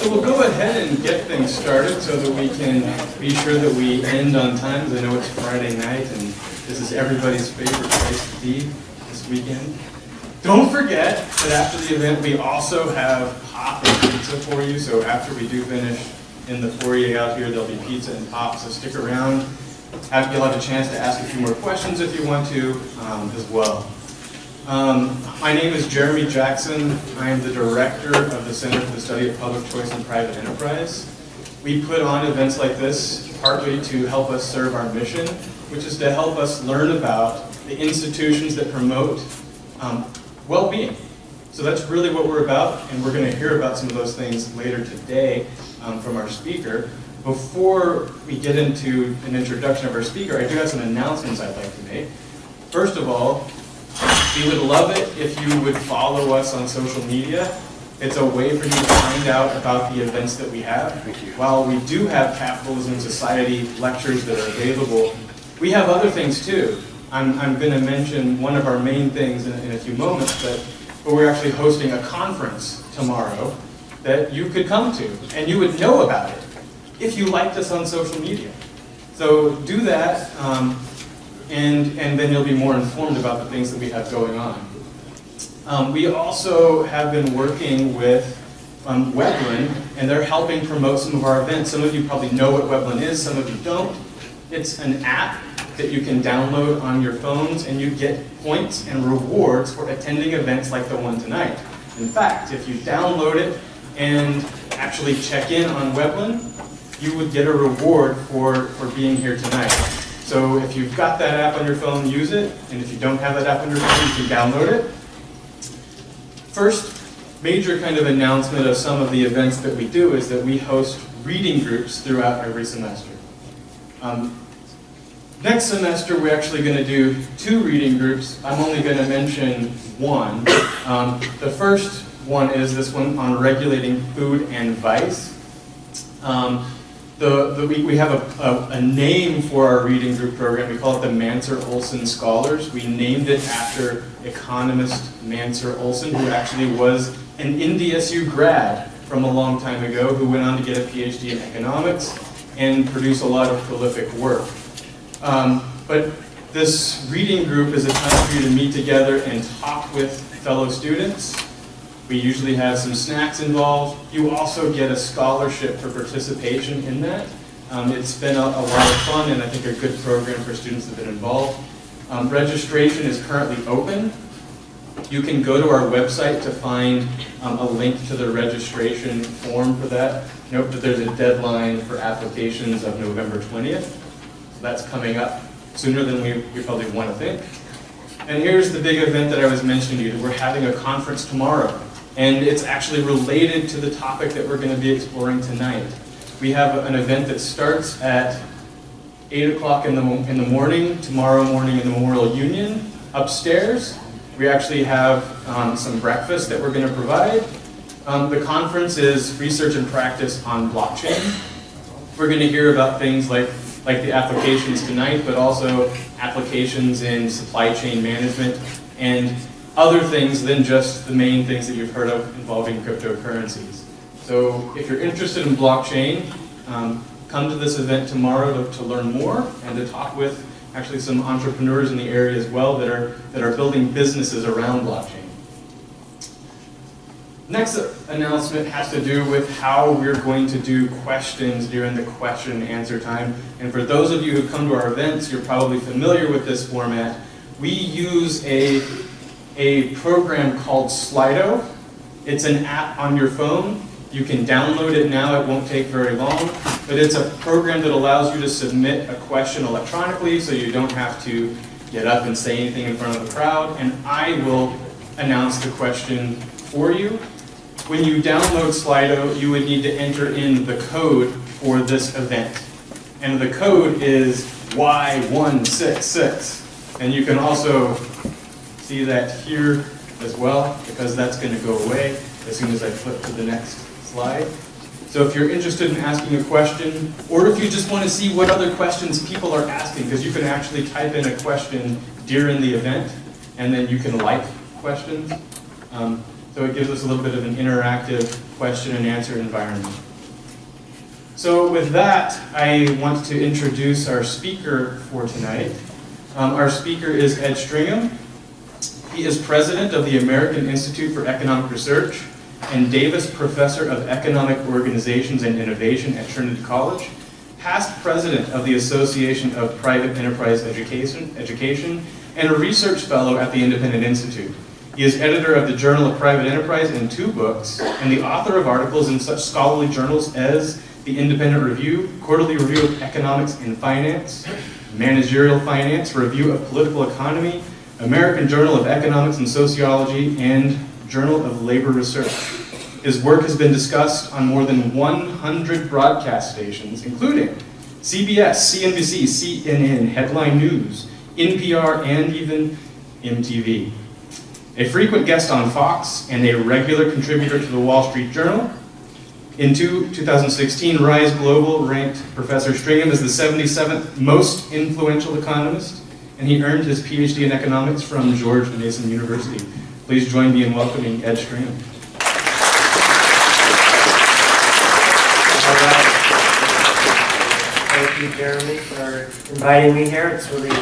So we'll go ahead and get things started so that we can be sure that we end on time, because I know it's Friday night and this is everybody's favorite place to be this weekend. Don't forget that after the event we also have pop and pizza for you, so after we do finish in the foyer out here there'll be pizza and pop, so stick around. You'll have a chance to ask a few more questions if you want to as well. My name is Jeremy Jackson. I am the director of the Center for the Study of Public Choice and Private Enterprise. We put on events like this partly to help us serve our mission, which is to help us learn about the institutions that promote well-being. So that's really what we're about, and we're going to hear about some of those things later today from our speaker. Before we get into an introduction of our speaker, I do have some announcements I'd like to make. First of all, we would love it if you would follow us on social media. It's a way for you to find out about the events that we have. While we do have Capitalism Society lectures that are available, we have other things too. I'm going to mention one of our main things in a few moments, but we're actually hosting a conference tomorrow that you could come to, and you would know about it if you liked us on social media. So do that. And then you'll be more informed about the things that we have going on. We also have been working with Weblen, and they're helping promote some of our events. Some of you probably know what Weblen is, some of you don't. It's an app that you can download on your phones, and you get points and rewards for attending events like the one tonight. In fact, if you download it and actually check in on Weblen, you would get a reward for being here tonight. So if you've got that app on your phone, use it. And if you don't have that app on your phone, you can download it. First major kind of announcement of some of the events that we do is that we host reading groups throughout every semester. Next semester, we're actually going to do 2 reading groups. I'm only going to mention one. The first one is this one on regulating food and vice. We have a name for our reading group program. We call it the Mansur-Olson Scholars. We named it after economist Mansur Olson, who actually was an NDSU grad from a long time ago, who went on to get a PhD in economics and produce a lot of prolific work. But this reading group is a time for you to meet together and talk with fellow students. We usually have some snacks involved. You also get a scholarship for participation in that. It's been a lot of fun and I think a good program for students that have been involved. Registration is currently open. You can go to our website to find a link to the registration form for that. Note that there's a deadline for applications of November 20th. So that's coming up sooner than we probably want to think. And here's the big event that I was mentioning to you. We're having a conference tomorrow. And it's actually related to the topic that we're going to be exploring tonight. We have an event that starts at 8 o'clock in the morning, tomorrow morning in the Memorial Union. Upstairs, we actually have some breakfast that we're going to provide. The conference is Research and Practice on Blockchain. We're going to hear about things like the applications tonight, but also applications in supply chain management and other things than just the main things that you've heard of involving cryptocurrencies. So if you're interested in blockchain, come to this event tomorrow to learn more and to talk with actually some entrepreneurs in the area as well that are building businesses around blockchain. Next announcement has to do with how we're going to do questions during the question and answer time. And for those of you who come to our events, you're probably familiar with this format. We use a program called Slido. It's an app on your phone. You can download it now, it won't take very long, but it's a program that allows you to submit a question electronically so you don't have to get up and say anything in front of the crowd, and I will announce the question for you. When you download Slido, you would need to enter in the code for this event. And the code is Y166. And you can also see that here as well, because that's going to go away as soon as I flip to the next slide. So if you're interested in asking a question, or if you just want to see what other questions people are asking, because you can actually type in a question during the event, and then you can like questions. So it gives us a little bit of an interactive question and answer environment. So with that, I want to introduce our speaker for tonight. Our speaker is Ed Stringham. He is president of the American Institute for Economic Research and Davis Professor of Economic Organizations and Innovation at Trinity College, past president of the Association of Private Enterprise Education, and a research fellow at the Independent Institute. He is editor of the Journal of Private Enterprise and 2 books, and the author of articles in such scholarly journals as the Independent Review, Quarterly Review of Economics and Finance, Managerial Finance, Review of Political Economy, American Journal of Economics and Sociology, and Journal of Labor Research. His work has been discussed on more than 100 broadcast stations, including CBS, CNBC, CNN, Headline News, NPR, and even MTV. A frequent guest on Fox and a regular contributor to the Wall Street Journal. In 2016, Rise Global ranked Professor Stringham as the 77th most influential economist, and he earned his PhD in economics from George Mason University. Please join me in welcoming Ed Stringham. All right. Thank you, Jeremy, for inviting me here. It's really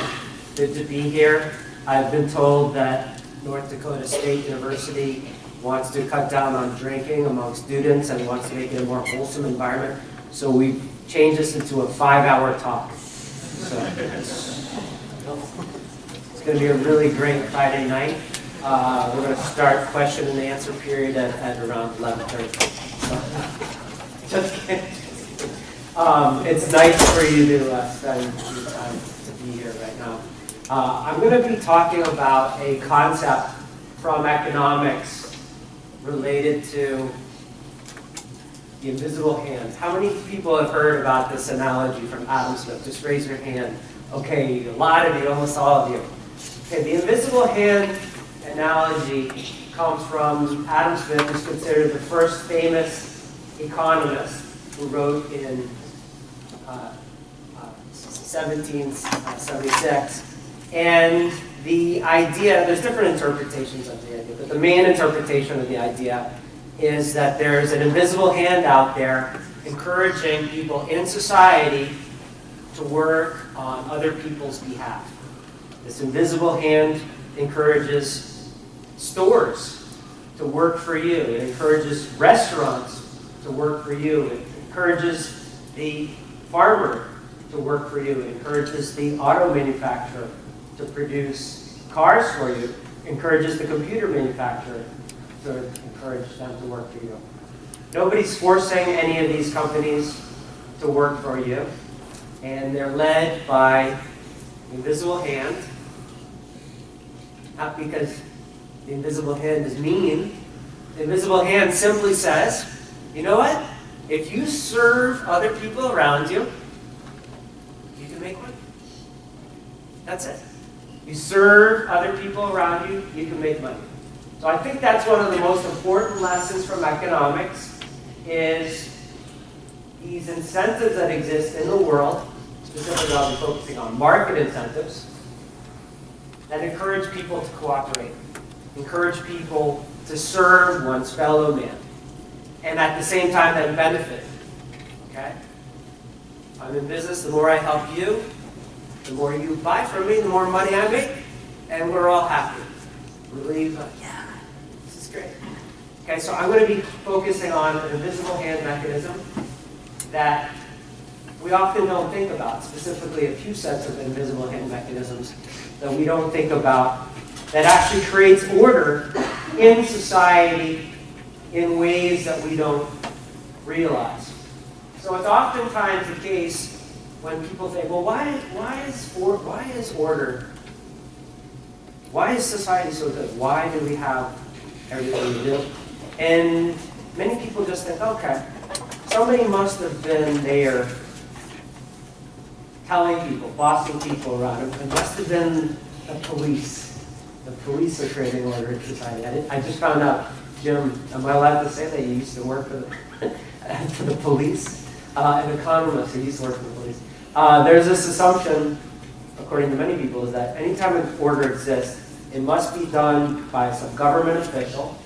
good to be here. I've been told that North Dakota State University wants to cut down on drinking among students and wants to make it a more wholesome environment. So we've changed this into a 5-hour talk. So it's going to be a really great Friday night. We're going to start question and answer period at around 11:30. So, just kidding. It's nice for you to spend your time to be here right now. I'm going to be talking about a concept from economics related to the invisible hand. How many people have heard about this analogy from Adam Smith? Just raise your hand. Okay, a lot of you, almost all of you. Okay, the invisible hand analogy comes from Adam Smith, who's considered the first famous economist who wrote in 1776. And the idea, there's different interpretations of the idea, but the main interpretation of the idea is that there's an invisible hand out there encouraging people in society to work on other people's behalf. This invisible hand encourages stores to work for you. It encourages restaurants to work for you. It encourages the farmer to work for you. It encourages the auto manufacturer to produce cars for you. It encourages the computer manufacturer to encourage them to work for you. Nobody's forcing any of these companies to work for you, and they're led by the invisible hand. Not because the invisible hand is mean. The invisible hand simply says, you know what? If you serve other people around you, you can make money. That's it. You serve other people around you, you can make money. So I think that's one of the most important lessons from economics is these incentives that exist in the world, specifically I'll be focusing on market incentives, that encourage people to cooperate, encourage people to serve one's fellow man, and at the same time that benefit. Okay? I'm in business, the more I help you, the more you buy from me, the more money I make, and we're all happy. Relieved, like, yeah, this is great. Okay, so I'm going to be focusing on an invisible hand mechanism that we often don't think about, specifically a few sets of invisible hand mechanisms that we don't think about that actually creates order in society in ways that we don't realize. So it's oftentimes the case when people think, well, why is order? Why is society so good? Why do we have everything we do? And many people just think, okay, somebody must have been there telling people, bossing people around. It must have been the police. The police are creating order in society. I just found out, Jim, am I allowed to say that you used to work for the police? An economist who used to work for the police. There's this assumption, according to many people, is that anytime an order exists, it must be done by some government official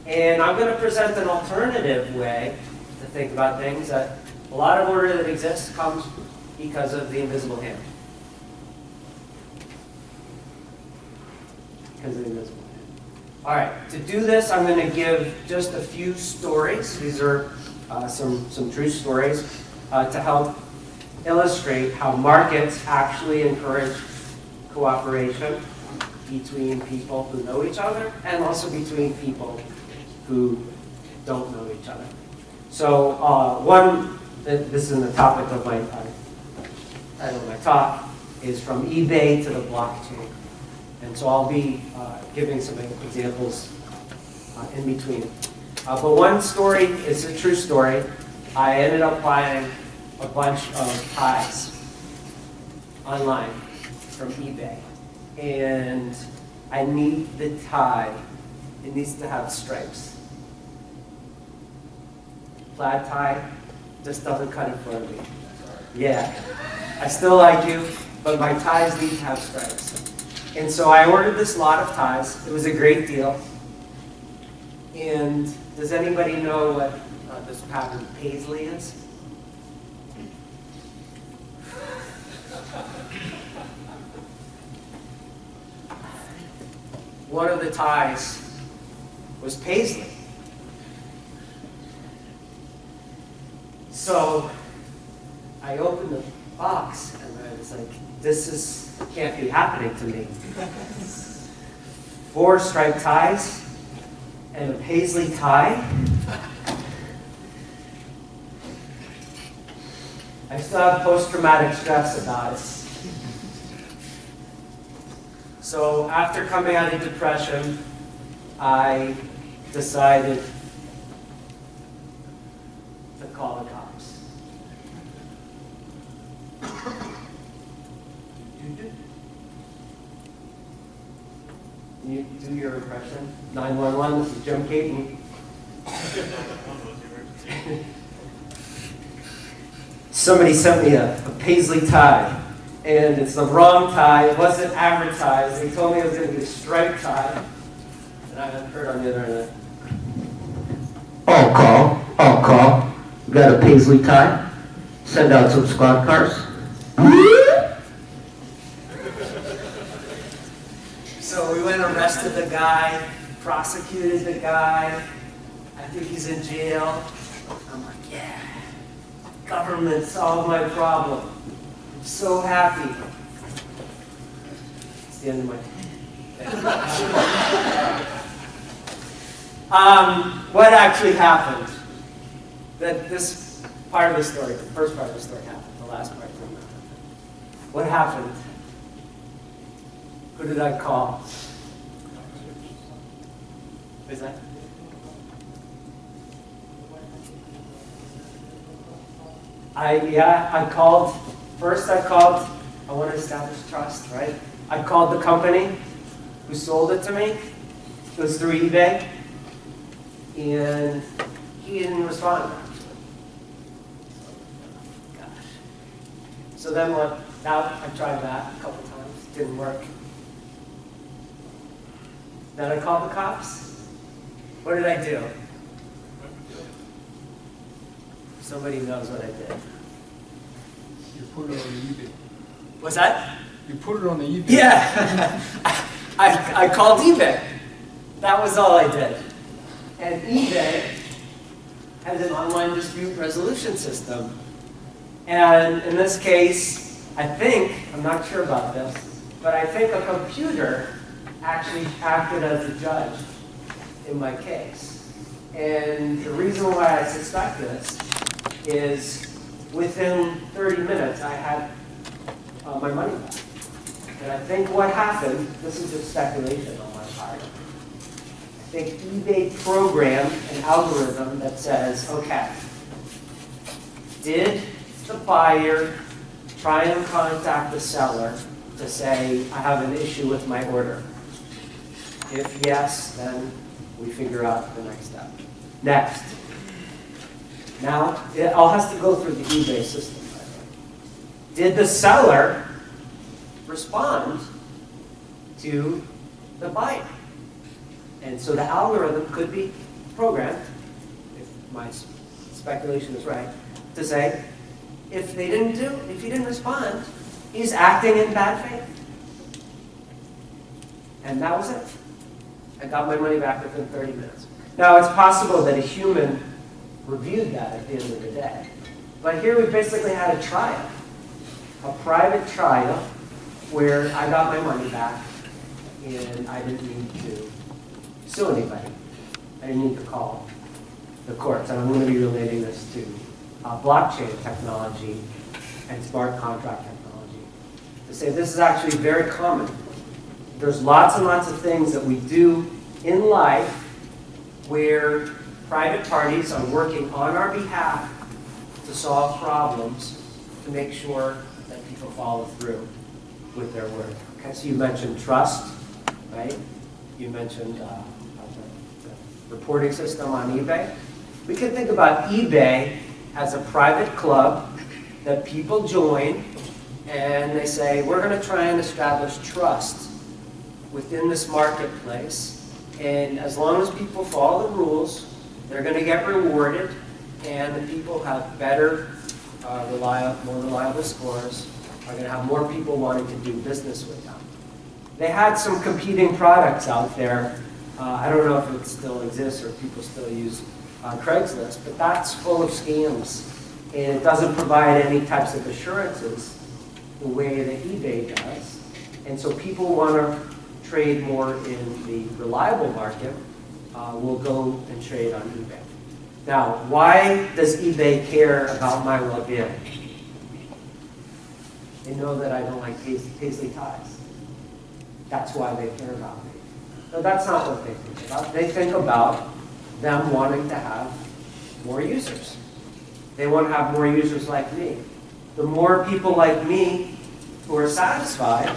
And I'm going to present an alternative way to think about things, that a lot of order that exists comes because of the invisible hand. Because of the invisible hand. All right, to do this, I'm going to give just a few stories. These are some true stories to help illustrate how markets actually encourage cooperation between people who know each other and also between people who don't know each other. So this is the topic of my title of my talk, is from eBay to the blockchain. And so I'll be giving some examples in between. But one story is a true story. I ended up buying a bunch of ties online from eBay. And I need the tie. It needs to have stripes. Plaid tie just doesn't cut it for me. Yeah, I still like you, but my ties need to have stripes. And so I ordered this lot of ties. It was a great deal. And does anybody know what this pattern paisley is? One of the ties was paisley. So I opened the box and I was like, this can't be happening to me. 4 striped ties and a paisley tie. I still have post-traumatic stress about it. So after coming out of depression, I decided to call the cops. Can you do your impression? 911, this is Jim Caton. Somebody sent me a paisley tie, and it's the wrong tie. It wasn't advertised. They told me it was going to be a striped tie, and I haven't heard on the internet. All call. We got a paisley tie. Send out some squad cars. So we went and arrested the guy, prosecuted the guy. I think he's in jail. I'm like, yeah, government solved my problem. I'm so happy. It's the end of my what actually happened? This part of the story, the first part of the story happened. The last part didn't happen. What happened? Who did I call? Is that? I called, I want to establish trust, right? I called the company who sold it to me. It was through eBay. And he didn't respond, actually. Gosh. So then what? Now I tried that a couple times. Didn't work. Then I called the cops. What did I do? Somebody knows what I did. You put it on the eBay. What's that? You put it on the eBay. Yeah. I called eBay. That was all I did. And eBay has an online dispute resolution system. And in this case, I'm not sure about this, but I think a computer actually acted as a judge in my case. And the reason why I suspect this is within 30 minutes I had my money back. And I think what happened, this is just speculation on my part, I think eBay programmed an algorithm that says, okay, did the buyer try and contact the seller to say, I have an issue with my order? If yes, then we figure out the next step. Next. Now, it all has to go through the eBay system, by the way. Did the seller respond to the buyer? And so the algorithm could be programmed, if my speculation is right, to say, if he didn't respond, he's acting in bad faith. And that was it. I got my money back within 30 minutes. Now, it's possible that a human reviewed that at the end of the day. But here we basically had a trial, a private trial, where I got my money back, and I didn't need to sue anybody. I didn't need to call the courts. And I'm going to be relating this to blockchain technology and smart contract technology. To say this is actually very common. There's lots and lots of things that we do in life where private parties are working on our behalf to solve problems, to make sure that people follow through with their word. Okay, so you mentioned trust, right? You mentioned the reporting system on eBay. We can think about eBay as a private club that people join, and they say, we're going to try and establish trust within this marketplace, and as long as people follow the rules, they're going to get rewarded, and the people have better, more reliable scores, are going to have more people wanting to do business with them. They had some competing products out there. I don't know if it still exists or if people still use Craigslist, but that's full of scams, and it doesn't provide any types of assurances the way that eBay does. And so people want to trade more in the reliable market, will go and trade on eBay. Now, why does eBay care about my well-being? They know that I don't like paisley ties. That's why they care about me. No, that's not what they think about. They think about them wanting to have more users. They want to have more users like me. The more people like me who are satisfied,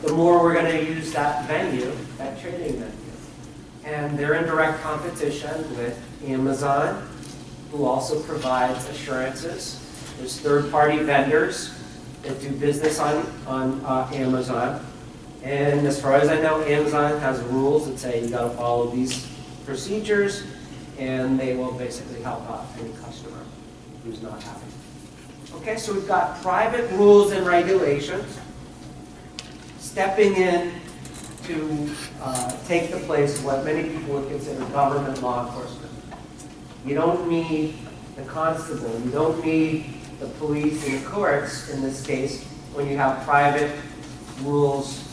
the more we're going to use that venue, that trading venue. And they're in direct competition with Amazon, who also provides assurances. There's third-party vendors that do business on Amazon. And as far as I know, Amazon has rules that say you got to follow these procedures, and they will basically help out any customer who's not happy. Okay, so we've got private rules and regulations stepping in to take the place of what many people would consider government law enforcement. You don't need the constable, you don't need the police and the courts in this case when you have private rules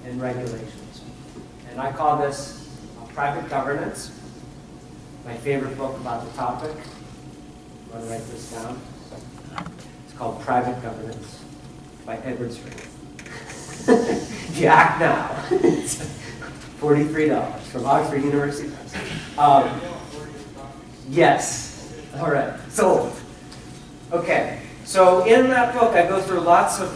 and regulations. And I call this private governance. My favorite book about the topic. I'm going to write this down. It's called Private Governance by Edward Stringham. If you act now, it's $43 from Oxford University Press. Yes. All right. Sold. Okay. So in that book, I go through lots of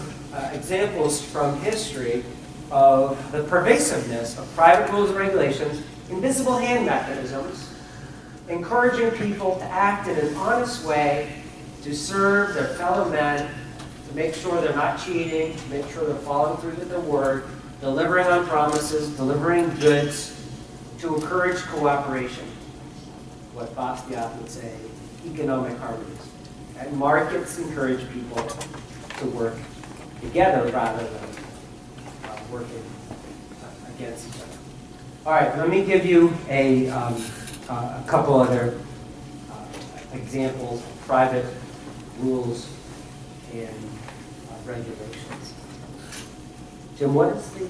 examples from history of the pervasiveness of private rules and regulations, invisible hand mechanisms, encouraging people to act in an honest way to serve their fellow men, to make sure they're not cheating, to make sure they're following through with their word, delivering on promises, delivering goods, to encourage cooperation. What Bastiat would say, economic harmonies. And markets encourage people to work together rather than working against each other. All right, let me give you a couple other examples of private rules and regulations. Jim, what is the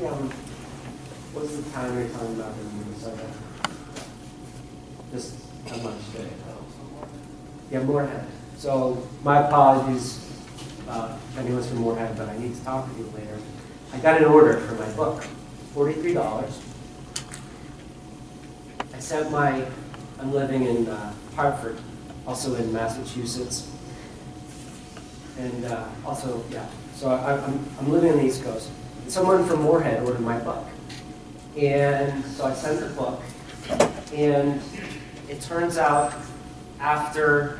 time you're talking about in Minnesota? Just how much today? Yeah, Moorhead. So my apologies if anyone's from Moorhead, but I need to talk to you later. I got an order for my book, $43. I'm living in Hartford, also in Massachusetts. And also, yeah, so I'm living on the East Coast. And someone from Moorhead ordered my book. And so I sent the book, and it turns out after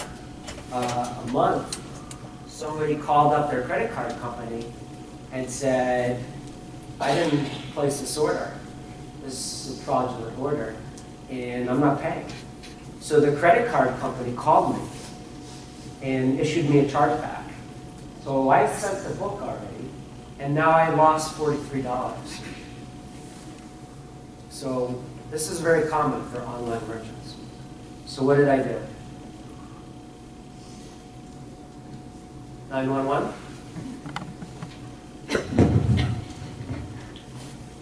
a month, somebody called up their credit card company and said, I didn't place this order. This is a fraudulent order, and I'm not paying. So the credit card company called me and issued me a chargeback. So I sent the book already, and now I lost $43. So this is very common for online merchants. So what did I do? 911?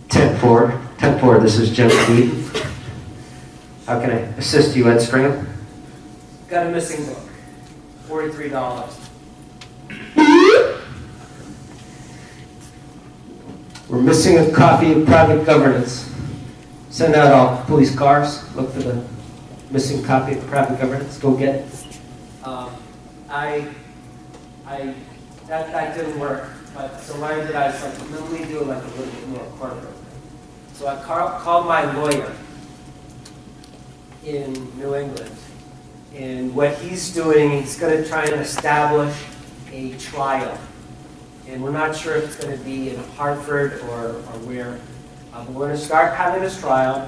10-4, this is Jim Speed. How can I assist you, Ed Stringham? Got a missing book, $43. We're missing a copy of Private Governance. Send out all police cars, look for the missing copy of Private Governance, go get it. That didn't work. But so why did I say, let me do like a little bit more corporate? So I called my lawyer in New England, and what he's doing, he's going to try and establish a trial. And we're not sure if it's going to be in Hartford or where. But we're going to start having this trial,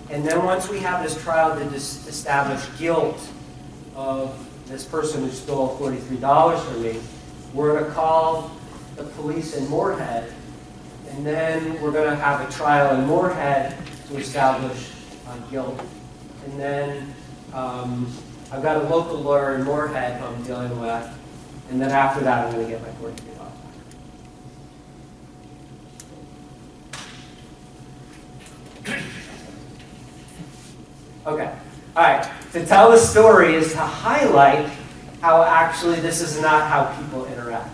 and then once we have this trial to establish guilt of this person who stole $43 from me, we're going to call the police in Moorhead, and then we're going to have a trial in Moorhead to establish guilt. And then I've got a local lawyer in Moorhead who I'm dealing with, and then after that I'm going to get my $43 back. Okay, all right. To tell the story is to highlight how actually this is not how people interact.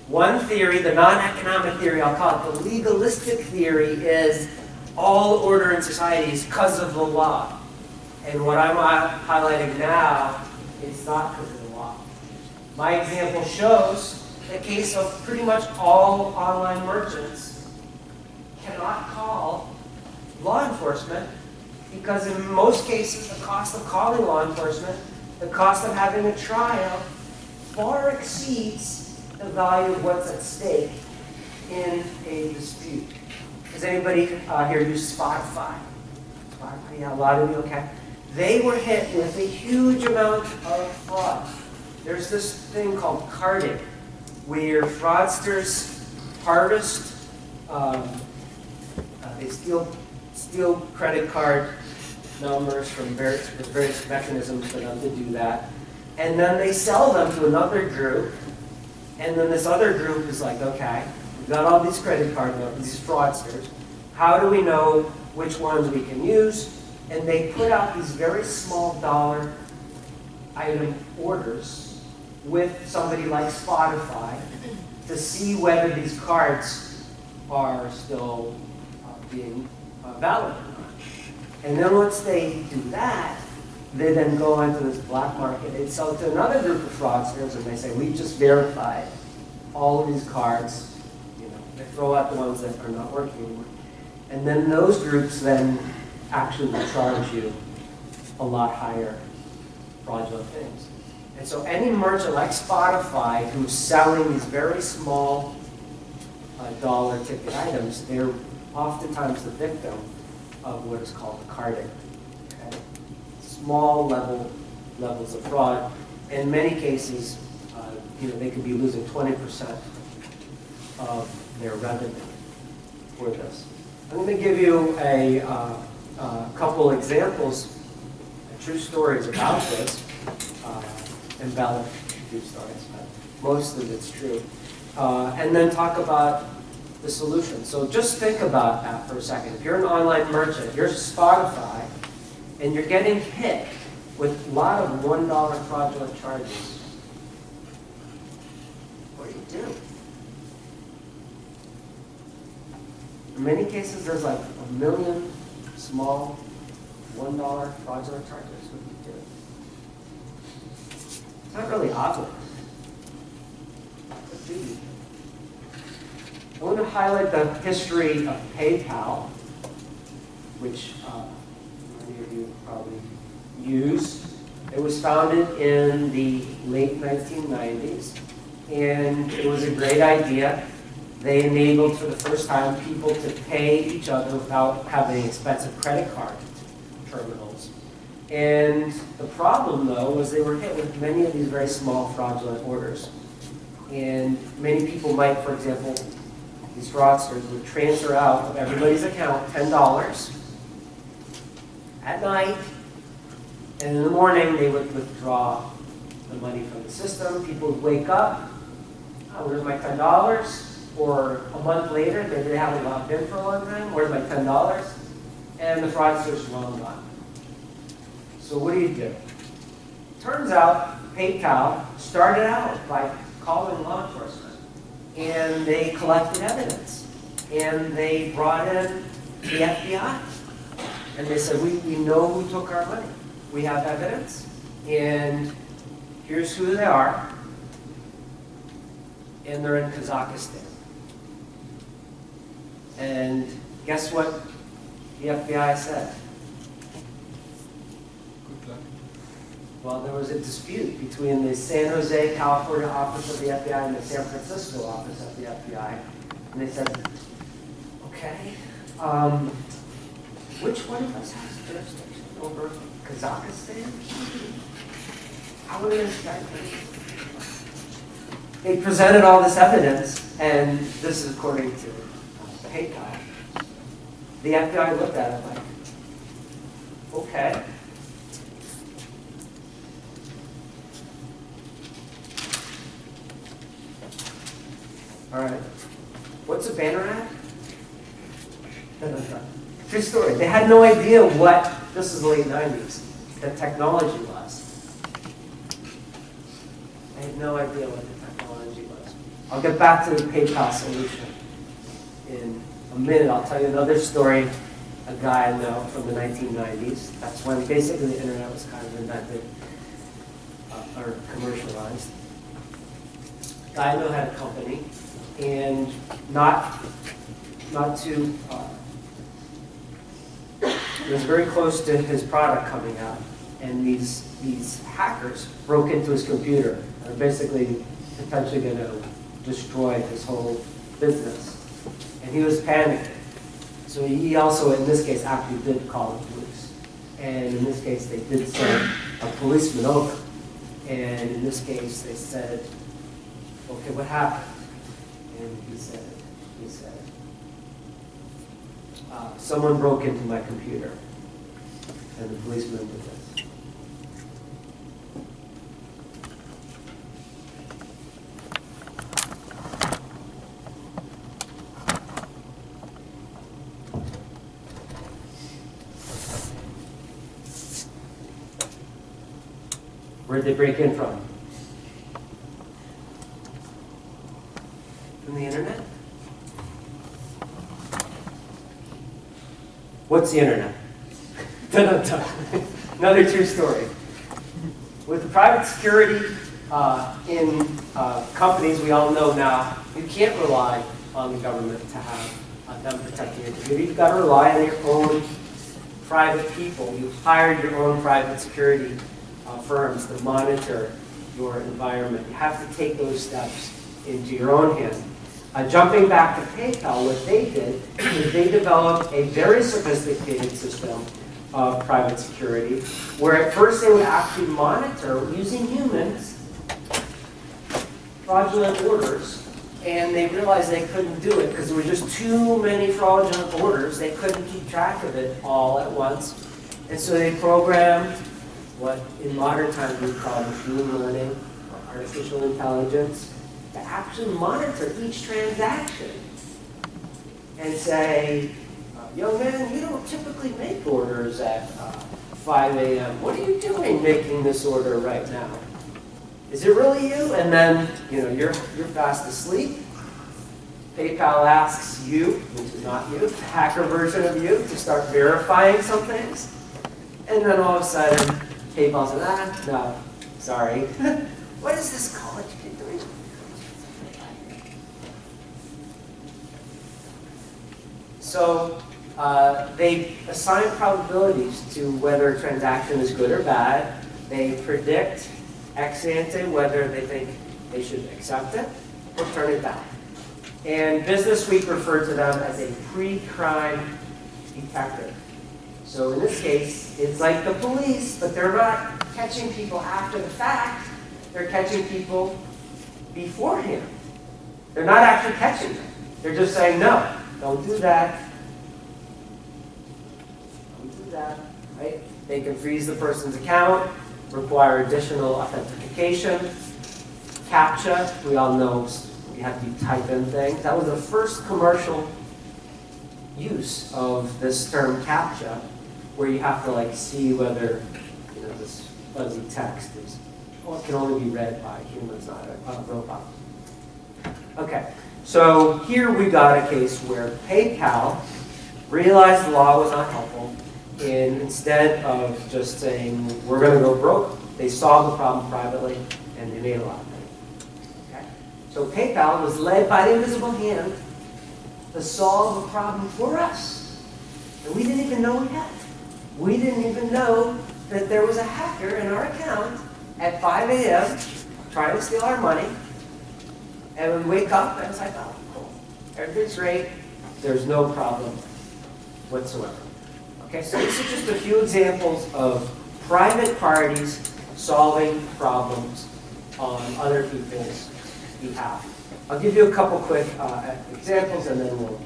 One theory, the non-economic theory, I'll call it the legalistic theory, is all order in society is because of the law. And what I'm highlighting now, it's not because of the law. My example shows the case of pretty much all online merchants cannot call law enforcement because in most cases the cost of calling law enforcement, the cost of having a trial, far exceeds the value of what's at stake in a dispute. Does anybody here use Spotify? Spotify, yeah, a lot of you, okay. They were hit with a huge amount of fraud. There's this thing called carding, where fraudsters harvest, they steal credit card numbers from various mechanisms for them to do that, and then they sell them to another group, and then this other group is like, okay, we've got all these credit card numbers, these fraudsters, how do we know which ones we can use? And they put out these very small dollar item orders with somebody like Spotify to see whether these cards are still being valid or not. And then once they do that, they then go into this black market. They sell to another group of fraudsters, and they say, we just verified all of these cards. You know, they throw out the ones that are not working anymore. And then those groups then actually will charge you a lot higher fraudulent things. And so any merchant like Spotify who's selling these very small dollar ticket items, they're oftentimes the victim of what is called carding. Okay? Small levels of fraud. In many cases, they could be losing 20% of their revenue for this. I'm going to give you a couple examples, true stories about this, embellished true stories, but most of it's true. And then talk about the solution. So just think about that for a second. If you're an online merchant, you're Spotify, and you're getting hit with a lot of $1 fraudulent charges, what do you do? In many cases, there's like 1 million small $1 fraudulent charges. What do you do? It's not really obvious. What do you do? I want to highlight the history of PayPal, which many of you probably use. It was founded in the late 1990s, and it was a great idea. They enabled for the first time people to pay each other without having expensive credit card terminals. And the problem, though, was they were hit with many of these very small fraudulent orders. And many people might, for example, these fraudsters would transfer out of everybody's account $10 at night, and in the morning they would withdraw the money from the system. People would wake up, oh, where's my $10? Or a month later, they haven't logged in for a long time, where's my $10? And the fraudster's long gone. So what do? Turns out PayPal started out by calling law enforcement, and they collected evidence, and they brought in the FBI, and they said, we know who took our money. We have evidence, and here's who they are, and they're in Kazakhstan. And guess what the FBI said? Well, there was a dispute between the San Jose, California office of the FBI and the San Francisco office of the FBI. And they said, okay, which one of us has jurisdiction over Kazakhstan? How are we going to start this? They presented all this evidence, and this is according to PayPal. The FBI looked at it like, okay. All right. What's a banner ad? True story. They had no idea what, this is the late 90s, the technology was. They had no idea what the technology was. I'll get back to the PayPal solution in a minute. I'll tell you another story, a guy I know from the 1990s. That's when basically the internet was kind of invented or commercialized. A guy I know had a company, and not too, it was very close to his product coming out, and these hackers broke into his computer and are basically potentially going to destroy his whole business. And he was panicking. So he also, in this case, actually did call the police. And in this case, they did send a policeman over. And in this case, they said, okay, what happened? And he said, someone broke into my computer, and the policeman did this. Where'd they break in from? From the internet? What's the internet? Another true story. With the private security in companies we all know now, you can't rely on the government to have them protecting your computer. You've got to rely on your own private people. You've hired your own private security firms to monitor your environment. You have to take those steps into your own hands. Jumping back to PayPal, what they did is they developed a very sophisticated system of private security, where at first they would actually monitor, using humans, fraudulent orders, and they realized they couldn't do it because there were just too many fraudulent orders. They couldn't keep track of it all at once. And so they programmed what in modern times we call machine learning or artificial intelligence to actually monitor each transaction and say, young man, you don't typically make orders at 5 a.m. What are you doing making this order right now? Is it really you? And then, you're fast asleep. PayPal asks you, which is not you, the hacker version of you, to start verifying some things. And then all of a sudden, PayPal says, no, sorry. What is this college kid doing? So they assign probabilities to whether a transaction is good or bad. They predict ex ante whether they think they should accept it or turn it down. And Business Week referred to them as a pre-crime detective. So in this case, it's like the police, but they're not catching people after the fact. They're catching people beforehand. They're not actually catching them. They're just saying, no, don't do that. Don't do that, right? They can freeze the person's account, require additional authentication, CAPTCHA. We all know you have to type in things. That was the first commercial use of this term CAPTCHA, where you have to like see whether this fuzzy text is can only be read by humans, not a robot. Okay, so here we got a case where PayPal realized the law was not helpful, and instead of just saying we're going to go broke, they solved the problem privately and they made a lot of money. Okay, so PayPal was led by the invisible hand to solve a problem for us, and we didn't even know we had it. We didn't even know that there was a hacker in our account at 5 a.m. trying to steal our money. And we wake up and it's like, oh, cool. Everything's great. There's no problem whatsoever. Okay, so these are just a few examples of private parties solving problems on other people's behalf. I'll give you a couple quick examples and then we'll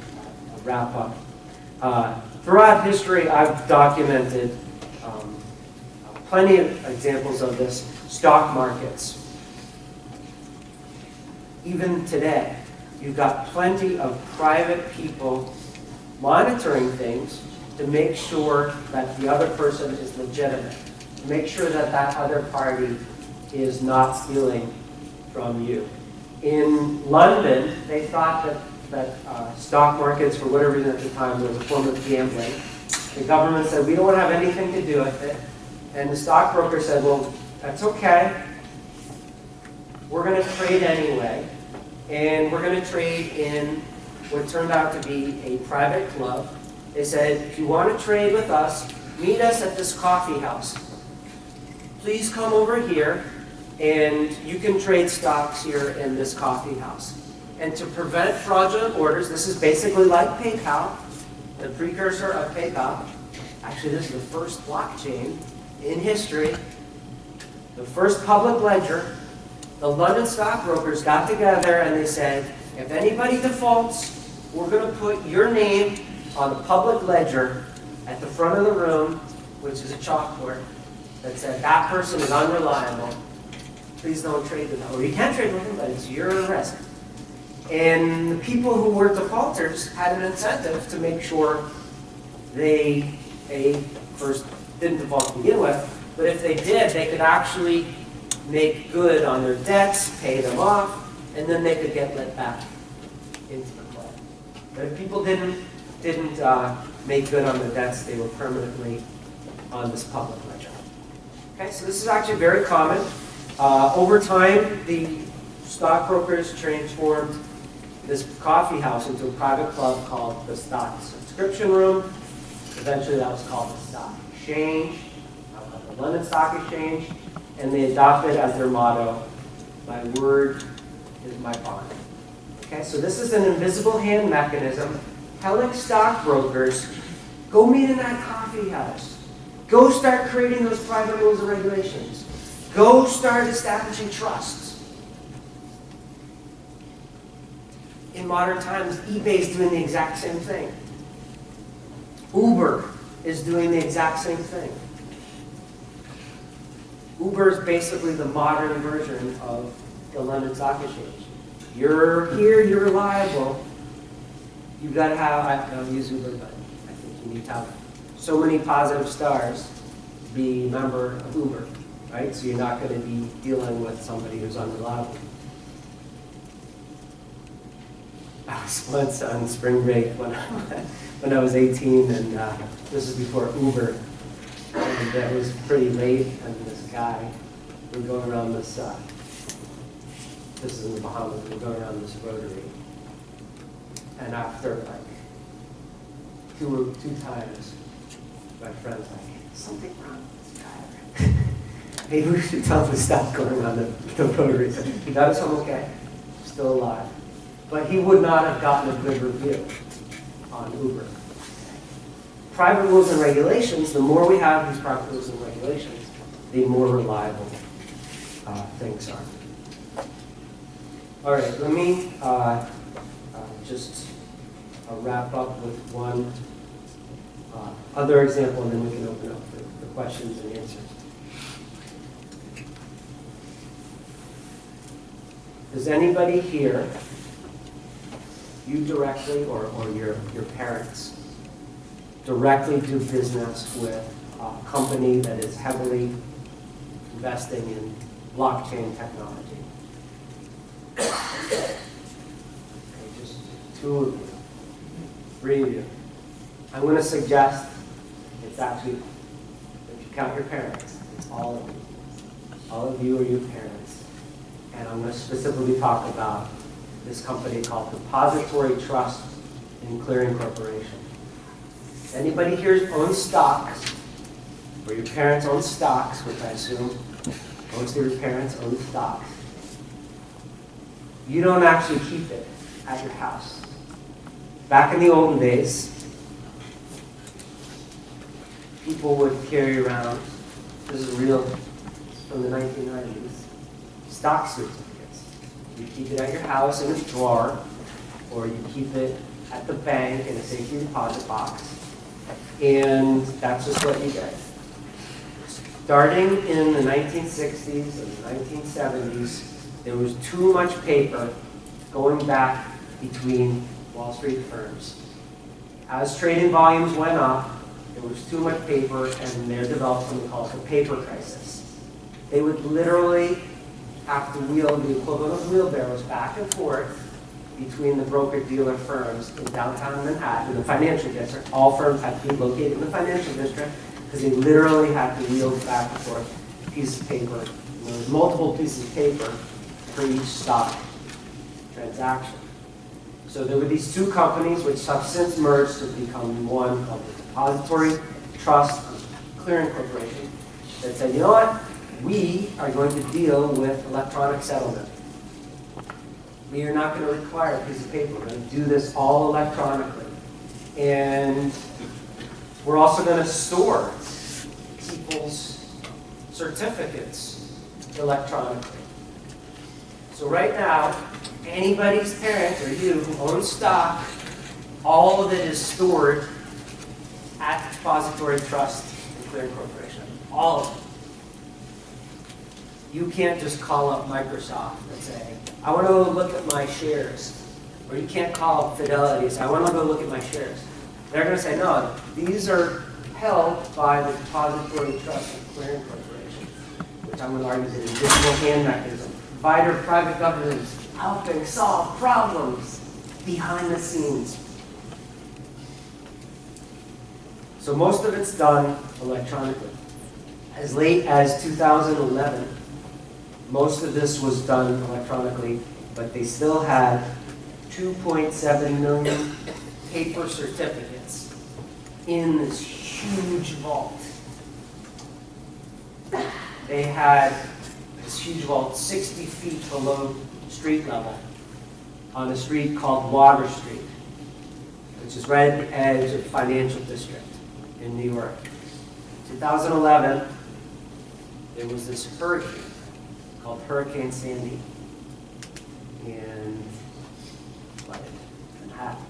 wrap up. Throughout history, I've documented plenty of examples of this. Stock markets. Even today, you've got plenty of private people monitoring things to make sure that the other person is legitimate, to make sure that that other party is not stealing from you. In London, they thought that stock markets, for whatever reason at the time, was a form of gambling. The government said, we don't want to have anything to do with it. And the stockbroker said, well, that's okay. We're going to trade anyway. And we're going to trade in what turned out to be a private club. They said, if you want to trade with us, meet us at this coffee house. Please come over here, and you can trade stocks here in this coffee house. And to prevent fraudulent orders, this is basically like PayPal, the precursor of PayPal. Actually, this is the first blockchain in history, the first public ledger. The London stockbrokers got together and they said, if anybody defaults, we're going to put your name on the public ledger at the front of the room, which is a chalkboard, that said, that person is unreliable. Please don't trade with them. Or you can trade with them, but it's your risk. And the people who were defaulters had an incentive to make sure they, first didn't default to begin with, but if they did, they could actually make good on their debts, pay them off, and then they could get let back into the club. But if people didn't make good on their debts, they were permanently on this public ledger. Okay, so this is actually very common. Over time, the stockbrokers transformed this coffee house into a private club called the Stock Subscription Room. Eventually, that was called the Stock Exchange, the London Stock Exchange, and they adopted as their motto, "My word is my bond." Okay, so this is an invisible hand mechanism telling stockbrokers, go meet in that coffee house. Go start creating those private rules and regulations. Go start establishing trusts. In modern times, eBay is doing the exact same thing. Uber is doing the exact same thing. Uber is basically the modern version of the London Stock Exchange. You're here, you're reliable. You've got to have, I don't use Uber, but I think you need to have so many positive stars to be a member of Uber, right? So you're not going to be dealing with somebody who's unreliable. I was once on spring break when I was 18, and this was before Uber, and it was pretty late, and this guy, we were going around this, this is in the Bahamas, we were going around this rotary, and after like two times, my friend's like, something wrong with this guy. Maybe we should tell him to stop going on the rotary. He got us home okay, still alive. But he would not have gotten a good review on Uber. private rules and regulations, the more we have these private rules and regulations, the more reliable things are. All right, let me just wrap up with one other example, and then we can open up for questions and answers. Does anybody here, you directly or your parents, directly do business with a company that is heavily investing in blockchain technology? Okay, just 2 of you, 3 of you. I'm going to suggest it's actually, if you count your parents, it's all of you. All of you are your parents. And I'm going to specifically talk about this company called Depository Trust and Clearing Corporation. Anybody here owns stocks, or your parents own stocks, which I assume most of your parents own stocks. You don't actually keep it at your house. Back in the olden days, people would carry around, this is real from the 1990s, stock certificates. You keep it at your house in a drawer, or you keep it at the bank in a safety deposit box, and that's just what you get. Starting in the 1960s and the 1970s, there was too much paper going back between Wall Street firms. As trading volumes went up, there was too much paper, and there developed something called the paper crisis. They would literally have to wheel the equivalent of wheelbarrows back and forth between the broker-dealer firms in downtown Manhattan, in the financial district. All firms had to be located in the financial district because they literally had to wheel back and forth a piece of paper. And there was multiple pieces of paper for each stock transaction. So there were these 2 companies which have since merged to become one called the Depository Trust and Clearing Corporation that said, you know what? We are going to deal with electronic settlement. We are not going to require a piece of paper. We're going to do this all electronically. And we're also going to store people's certificates electronically. So right now, anybody's parent or you who owns stock, all of it is stored at Depository Trust and Clearing Corporation. All of it. You can't just call up Microsoft and say, I want to go look at my shares. Or you can't call up Fidelity and say, I want to go look at my shares. They're going to say, no, these are held by the Depository Trust and Clearing Corporation, which I'm going to argue is an invisible hand mechanism. Provider of private governance, helping solve problems behind the scenes. So most of it's done electronically. As late as 2011, most of this was done electronically, but they still had 2.7 million paper certificates in this huge vault. They had this huge vault 60 feet below street level on a street called Water Street, which is right at the edge of the financial district in New York. 2011, there was this hurricane called Hurricane Sandy, and flooded Manhattan.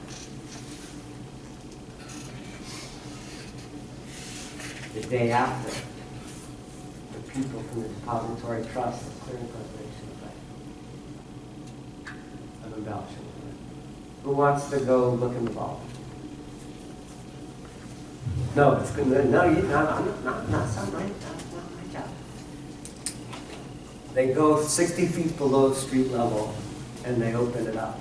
The day after, the people from the Depository Trust and Clearing Corporation died. I'm embellishing. Who wants to go look in the vault? No, it's good. No, you not some right. Not my job. They go 60 feet below street level, and they open it up.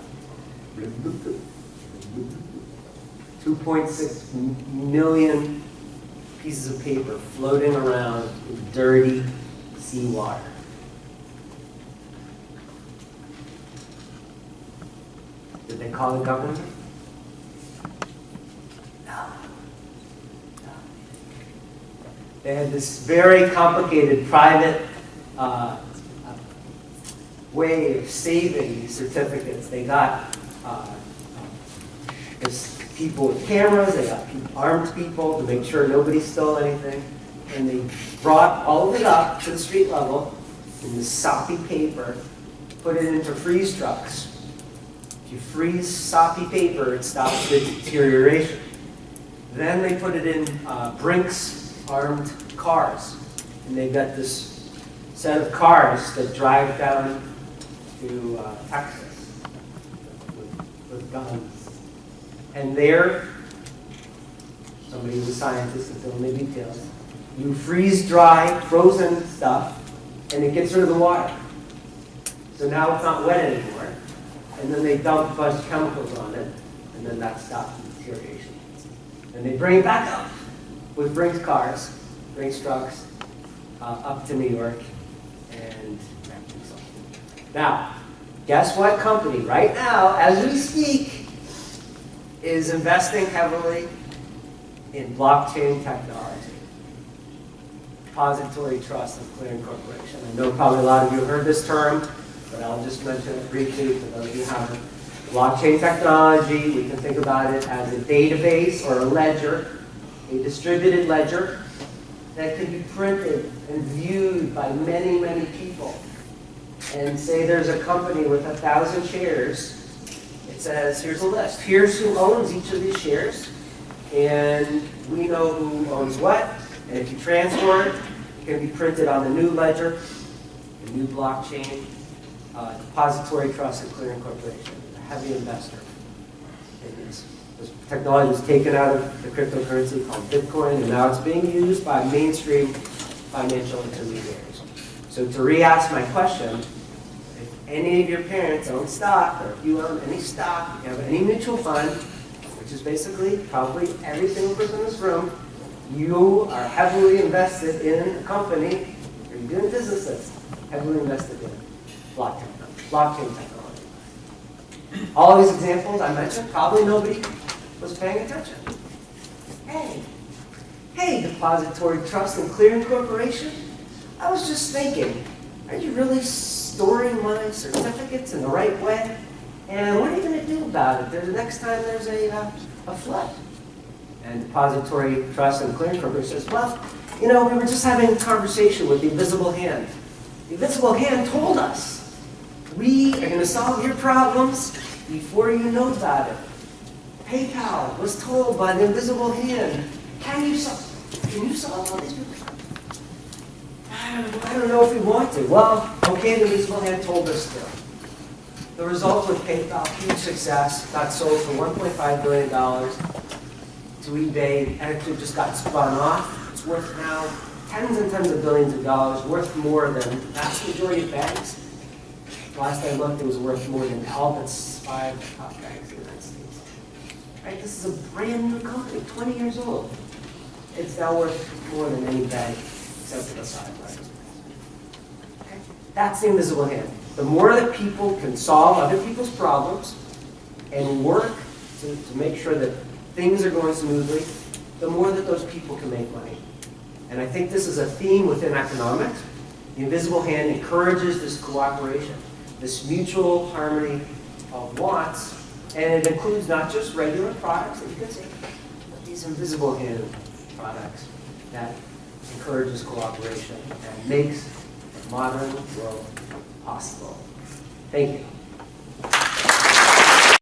2.6 million pieces of paper floating around in dirty seawater. Did they call the government? No. They had this very complicated private way of saving these certificates. They got this people with cameras, they got armed people to make sure nobody stole anything. And they brought all of it up to the street level in this soppy paper, put it into freeze trucks. If you freeze soppy paper, it stops the deterioration. Then they put it in Brinks armed cars. And they've got this set of cars that drive down to Texas with guns. And there, somebody who's a scientist and filling the details, you freeze dry frozen stuff and it gets rid of the water. So now it's not wet anymore. And then they dump a bunch of chemicals on it, and then that stops the deterioration. And they bring it back up with Brinks cars, Brinks trucks, up to New York, and now, guess what company right now, as we speak, is investing heavily in blockchain technology? Depository Trust and Clearing Corporation. I know probably a lot of you have heard this term, but I'll just mention it briefly for those of you who haven't. Blockchain technology, we can think about it as a database or a ledger, a distributed ledger that can be printed and viewed by many, many people. And say there's a company with 1,000 shares. It says, here's a list. Here's who owns each of these shares. And we know who owns what. And if you transfer it, it can be printed on the new ledger, the new blockchain, Depository Trust and Clearing Corporation, a heavy investor in this. This technology was taken out of the cryptocurrency called Bitcoin, and now it's being used by mainstream financial intermediaries. So to re-ask my question, if any of your parents own stock, or if you own any stock, if you have any mutual fund, which is basically probably every single person in this room, you are heavily invested in a company, or you're doing business that's heavily invested in blockchain technology. All of these examples I mentioned, probably nobody was paying attention. Hey, Depository Trust and Clearing Corporation, I was just thinking, are you really storing my certificates in the right way? And what are you going to do about it the next time there's a flood? And Depository Trust and Clearing Corporation says, well, we were just having a conversation with the invisible hand. The invisible hand told us, we are going to solve your problems before you know about it. PayPal was told by the invisible hand, can you solve all these problems? I don't know if we want to. Well, okay, the invisible hand told us to. The result with PayPal, huge success, got sold for $1.5 billion to eBay, and it just got spun off. It's worth now tens and tens of billions of dollars, worth more than the vast majority of banks. Last I looked, it was worth more than all but 5 top banks in the United States. Right? This is a brand new company, 20 years old. It's now worth more than any bank except for the sidelines. Okay? That's the invisible hand. The more that people can solve other people's problems and work to make sure that things are going smoothly, the more that those people can make money. And I think this is a theme within economics. The invisible hand encourages this cooperation, this mutual harmony of wants, and it includes not just regular products that you can see, but these invisible hand products that encourages cooperation and makes the modern world possible. Thank you.